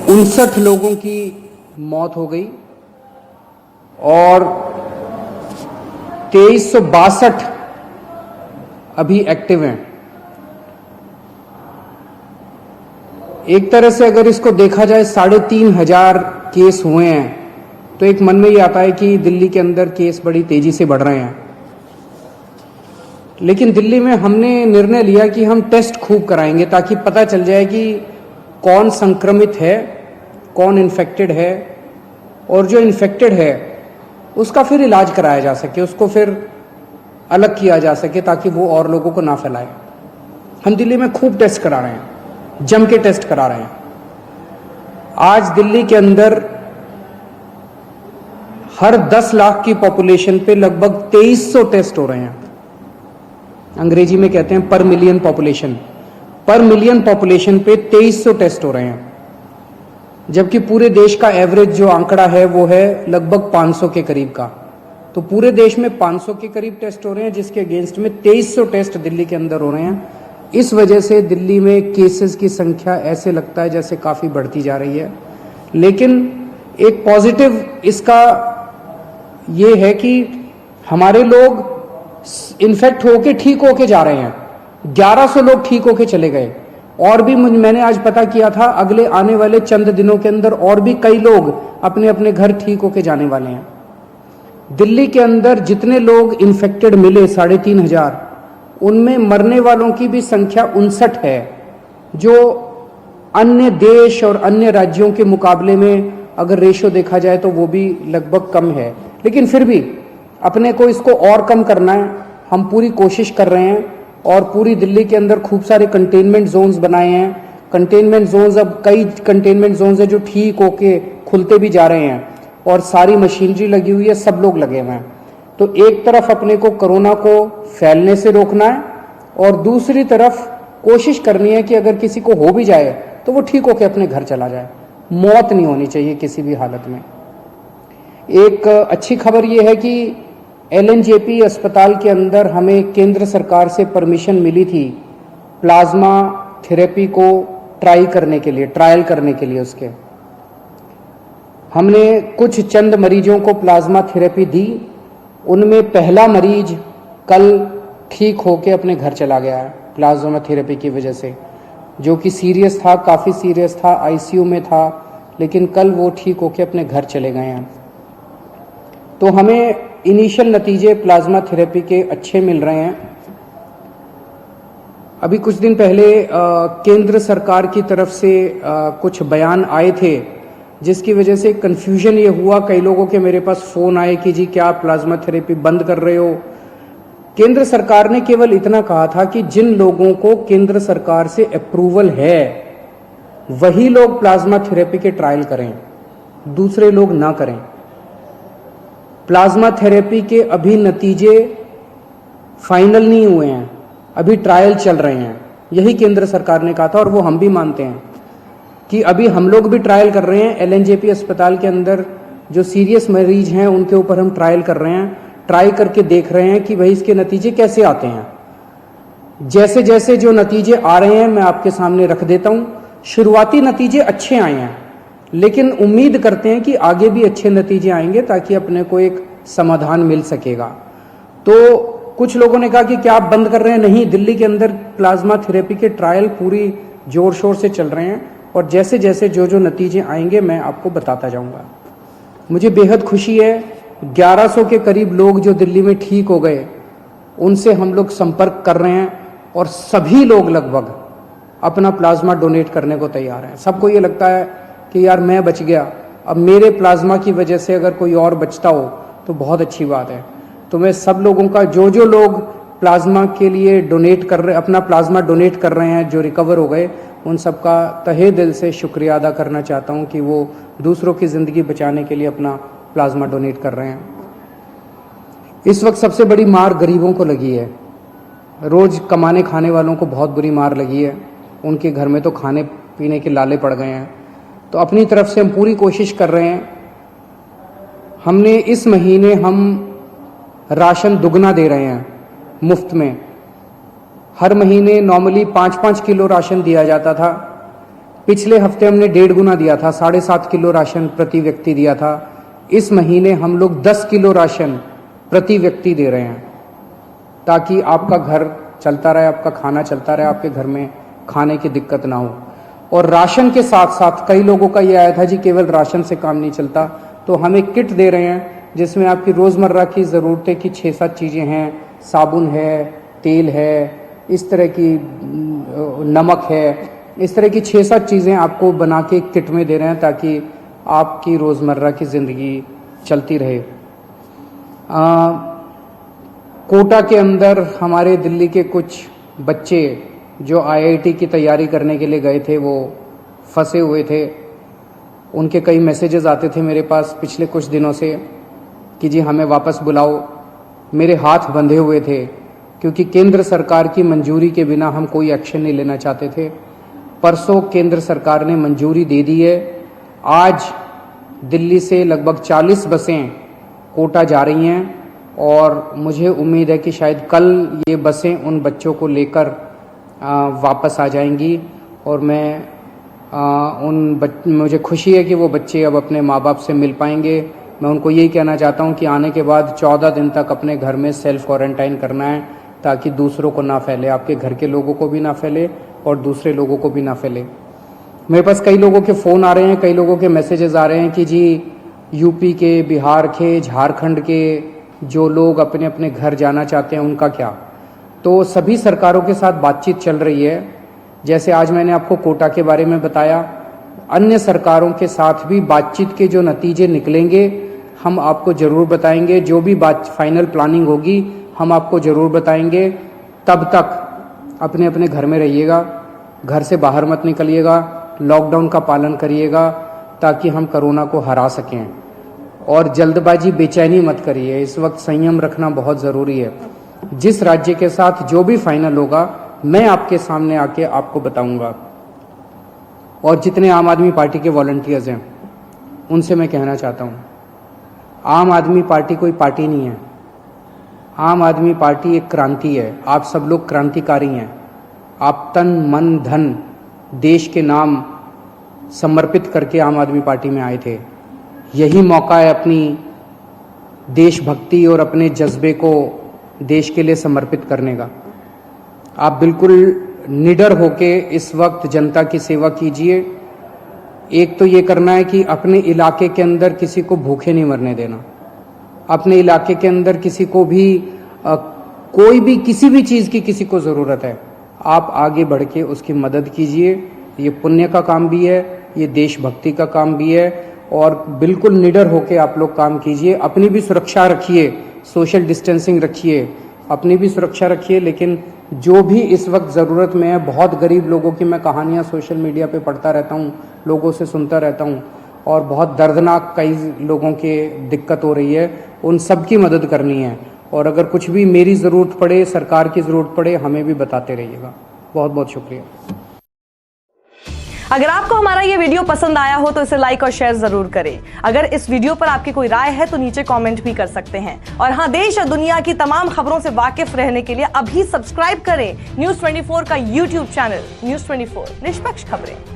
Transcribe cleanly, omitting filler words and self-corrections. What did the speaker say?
59 लोगों की मौत हो गई और 2362 अभी एक्टिव हैं। एक तरह से अगर इसको देखा जाए 3,500 केस हुए हैं तो एक मन में ये आता है कि दिल्ली के अंदर केस बड़ी तेजी से बढ़ रहे हैं। लेकिन दिल्ली में हमने निर्णय लिया कि हम टेस्ट खूब कराएंगे ताकि पता चल जाए कि कौन संक्रमित है, कौन इन्फेक्टेड है, और जो इन्फेक्टेड है उसका फिर इलाज कराया जा सके, उसको फिर अलग किया जा सके ताकि वो और लोगों को ना फैलाए। हम दिल्ली में खूब टेस्ट करा रहे हैं, जम के टेस्ट करा रहे हैं। आज दिल्ली के अंदर हर 10 लाख की पॉपुलेशन पे लगभग 2300 टेस्ट हो रहे हैं। अंग्रेजी में कहते हैं पर मिलियन पॉपुलेशन। पर मिलियन पॉपुलेशन पे 2300 टेस्ट हो रहे हैं, जबकि पूरे देश का एवरेज जो आंकड़ा है वो है लगभग 500 के करीब का। तो पूरे देश में 500 के करीब टेस्ट हो रहे हैं, जिसके अगेंस्ट में 2300 टेस्ट दिल्ली के अंदर हो रहे हैं। इस वजह से दिल्ली में केसेस की संख्या ऐसे लगता है जैसे काफ़ी बढ़ती जा रही है। लेकिन एक पॉजिटिव इसका ये है कि हमारे लोग इन्फेक्ट होके ठीक होके जा रहे हैं। 1100 लोग ठीक होके चले गए, और भी मैंने आज पता किया था अगले आने वाले चंद दिनों के अंदर और भी कई लोग अपने अपने घर ठीक होके जाने वाले हैं। दिल्ली के अंदर जितने लोग इन्फेक्टेड मिले 3,500, उनमें मरने वालों की भी संख्या 59 है, जो अन्य देश और अन्य राज्यों के मुकाबले में अगर रेशो देखा जाए तो वो भी लगभग कम है। लेकिन फिर भी अपने को इसको और कम करना है। हम पूरी कोशिश कर रहे हैं और पूरी दिल्ली के अंदर खूब सारे कंटेनमेंट जोन्स बनाए हैं। कंटेनमेंट जोन्स, अब कई कंटेनमेंट जोन्स है जो ठीक होके खुलते भी जा रहे हैं और सारी मशीनरी लगी हुई है, सब लोग लगे हुए हैं। तो एक तरफ अपने को कोरोना को फैलने से रोकना है और दूसरी तरफ कोशिश करनी है कि अगर किसी को हो भी जाए तो वो ठीक होके अपने घर चला जाए। मौत नहीं होनी चाहिए किसी भी हालत में। एक अच्छी खबर ये है कि LNJP अस्पताल के अंदर हमें केंद्र सरकार से परमिशन मिली थी प्लाज्मा थेरेपी को ट्रायल करने के लिए। उसके हमने कुछ चंद मरीजों को प्लाज्मा थेरेपी दी। उनमें पहला मरीज कल ठीक होके अपने घर चला गया है प्लाज्मा थेरेपी की वजह से, जो कि सीरियस था, काफ़ी सीरियस था, ICU में था, लेकिन कल वो ठीक होके अपने घर चले गए हैं। तो हमें इनिशियल नतीजे प्लाज्मा थेरेपी के अच्छे मिल रहे हैं। अभी कुछ दिन पहले केंद्र सरकार की तरफ से कुछ बयान आए थे, जिसकी वजह से कंफ्यूजन ये हुआ। कई लोगों के मेरे पास फ़ोन आए कि जी क्या आप प्लाज्मा थेरेपी बंद कर रहे हो। केंद्र सरकार ने केवल इतना कहा था कि जिन लोगों को केंद्र सरकार से अप्रूवल है वही लोग प्लाज्मा थेरेपी के ट्रायल करें, दूसरे लोग ना करें। प्लाज्मा थेरेपी के अभी नतीजे फाइनल नहीं हुए हैं, अभी ट्रायल चल रहे हैं, यही केंद्र सरकार ने कहा था और वो हम भी मानते हैं कि अभी हम लोग भी ट्रायल कर रहे हैं। LNJP अस्पताल के अंदर जो सीरियस मरीज हैं उनके ऊपर हम ट्रायल कर रहे हैं, ट्राई करके देख रहे हैं कि भाई इसके नतीजे कैसे आते हैं। जैसे जैसे जो नतीजे आ रहे हैं मैं आपके सामने रख देता हूं। शुरुआती नतीजे अच्छे आए हैं, लेकिन उम्मीद करते हैं कि आगे भी अच्छे नतीजे आएंगे ताकि अपने को एक समाधान मिल सकेगा। तो कुछ लोगों ने कहा कि क्या आप बंद कर रहे हैं? नहीं, दिल्ली के अंदर प्लाज्मा थेरेपी के ट्रायल पूरी जोर शोर से चल रहे हैं और जैसे जैसे जो जो नतीजे आएंगे मैं आपको बताता जाऊंगा। मुझे बेहद खुशी है, 1100 के करीब लोग जो दिल्ली में ठीक हो गए उनसे हम लोग संपर्क कर रहे हैं और सभी लोग लगभग अपना प्लाज्मा डोनेट करने को तैयार हैं। सबको ये लगता है कि यार मैं बच गया, अब मेरे प्लाज्मा की वजह से अगर कोई और बचता हो तो बहुत अच्छी बात है। तो मैं सब लोगों का, जो जो लोग प्लाज्मा के लिए डोनेट कर रहे, अपना प्लाज्मा डोनेट कर रहे हैं, जो रिकवर हो गए, उन सबका तहे दिल से शुक्रिया अदा करना चाहता हूं कि वो दूसरों की ज़िंदगी बचाने के लिए अपना प्लाज्मा डोनेट कर रहे हैं। इस वक्त सबसे बड़ी मार गरीबों को लगी है। रोज़ कमाने खाने वालों को बहुत बुरी मार लगी है, उनके घर में तो खाने पीने के लाले पड़ गए हैं। तो अपनी तरफ से हम पूरी कोशिश कर रहे हैं। हमने इस महीने हम राशन दुगना दे रहे हैं मुफ्त में। हर महीने नॉर्मली 5-5 किलो राशन दिया जाता था, पिछले हफ्ते हमने 1.5 गुना दिया था, 7.5 किलो राशन प्रति व्यक्ति दिया था। इस महीने हम लोग 10 किलो राशन प्रति व्यक्ति दे रहे हैं, ताकि आपका घर चलता रहे, आपका खाना चलता रहे, आपके घर में खाने की दिक्कत ना हो। और राशन के साथ साथ कई लोगों का ये आया था जी केवल राशन से काम नहीं चलता, तो हम एक किट दे रहे हैं जिसमें आपकी रोज़मर्रा की ज़रूरतें की 6-7 चीज़ें हैं, साबुन है, तेल है, इस तरह की नमक है, इस तरह की 6-7 चीज़ें आपको बना के किट में दे रहे हैं ताकि आपकी रोज़मर्रा की ज़िंदगी चलती रहे। कोटा के अंदर हमारे दिल्ली के कुछ बच्चे जो IIT की तैयारी करने के लिए गए थे वो फंसे हुए थे। उनके कई मैसेजेस आते थे मेरे पास पिछले कुछ दिनों से कि जी हमें वापस बुलाओ। मेरे हाथ बंधे हुए थे क्योंकि केंद्र सरकार की मंजूरी के बिना हम कोई एक्शन नहीं लेना चाहते थे। परसों केंद्र सरकार ने मंजूरी दे दी है। आज दिल्ली से लगभग 40 बसें कोटा जा रही हैं और मुझे उम्मीद है कि शायद कल ये बसें उन बच्चों को लेकर वापस आ जाएंगी। और मुझे खुशी है कि वो बच्चे अब अपने माँ बाप से मिल पाएंगे। मैं उनको यही कहना चाहता हूँ कि आने के बाद 14 दिन तक अपने घर में सेल्फ क्वारंटाइन करना है ताकि दूसरों को ना फैले, आपके घर के लोगों को भी ना फैले और दूसरे लोगों को भी ना फैले। मेरे पास कई लोगों के फ़ोन आ रहे हैं, कई लोगों के मैसेजेस आ रहे हैं कि जी यूपी के, बिहार के, झारखंड के जो लोग अपने अपने घर जाना चाहते हैं उनका क्या। तो सभी सरकारों के साथ बातचीत चल रही है। जैसे आज मैंने आपको कोटा के बारे में बताया, अन्य सरकारों के साथ भी बातचीत के जो नतीजे निकलेंगे हम आपको ज़रूर बताएंगे। जो भी फाइनल प्लानिंग होगी हम आपको ज़रूर बताएंगे। तब तक अपने अपने घर में रहिएगा, घर से बाहर मत निकलिएगा, लॉकडाउन का पालन करिएगा ताकि हम कोरोना को हरा सकें। और जल्दबाजी, बेचैनी मत करिए। इस वक्त संयम रखना बहुत ज़रूरी है। जिस राज्य के साथ जो भी फाइनल होगा मैं आपके सामने आके आपको बताऊंगा। और जितने आम आदमी पार्टी के वॉलंटियर्स हैं उनसे मैं कहना चाहता हूं, आम आदमी पार्टी कोई पार्टी नहीं है। आम आदमी पार्टी एक क्रांति है। आप सब लोग क्रांतिकारी हैं। आप तन मन धन देश के नाम समर्पित करके आम आदमी पार्टी में आए थे। यही मौका है अपनी देशभक्ति और अपने जज्बे को देश के लिए समर्पित करने का। आप बिल्कुल निडर होके इस वक्त जनता की सेवा कीजिए। एक तो ये करना है कि अपने इलाके के अंदर किसी को भूखे नहीं मरने देना। अपने इलाके के अंदर किसी को भी कोई भी किसी भी चीज़ की किसी को ज़रूरत है, आप आगे बढ़ के उसकी मदद कीजिए। ये पुण्य का काम भी है, ये देशभक्ति का काम भी है। और बिल्कुल निडर होके आप लोग काम कीजिए। अपनी भी सुरक्षा रखिए, सोशल डिस्टेंसिंग रखिए, अपनी भी सुरक्षा रखिए। लेकिन जो भी इस वक्त ज़रूरत में है, बहुत गरीब लोगों की मैं कहानियाँ सोशल मीडिया पे पढ़ता रहता हूँ, लोगों से सुनता रहता हूँ और बहुत दर्दनाक कई लोगों के दिक्कत हो रही है। उन सब की मदद करनी है। और अगर कुछ भी मेरी ज़रूरत पड़े, सरकार की ज़रूरत पड़े, हमें भी बताते रहिएगा। बहुत बहुत शुक्रिया। अगर आपको हमारा ये वीडियो पसंद आया हो तो इसे लाइक और शेयर जरूर करें। अगर इस वीडियो पर आपकी कोई राय है तो नीचे कमेंट भी कर सकते हैं। और हाँ, देश और दुनिया की तमाम खबरों से वाकिफ रहने के लिए अभी सब्सक्राइब करें न्यूज़ 24 का YouTube चैनल। न्यूज़ 24, निष्पक्ष खबरें।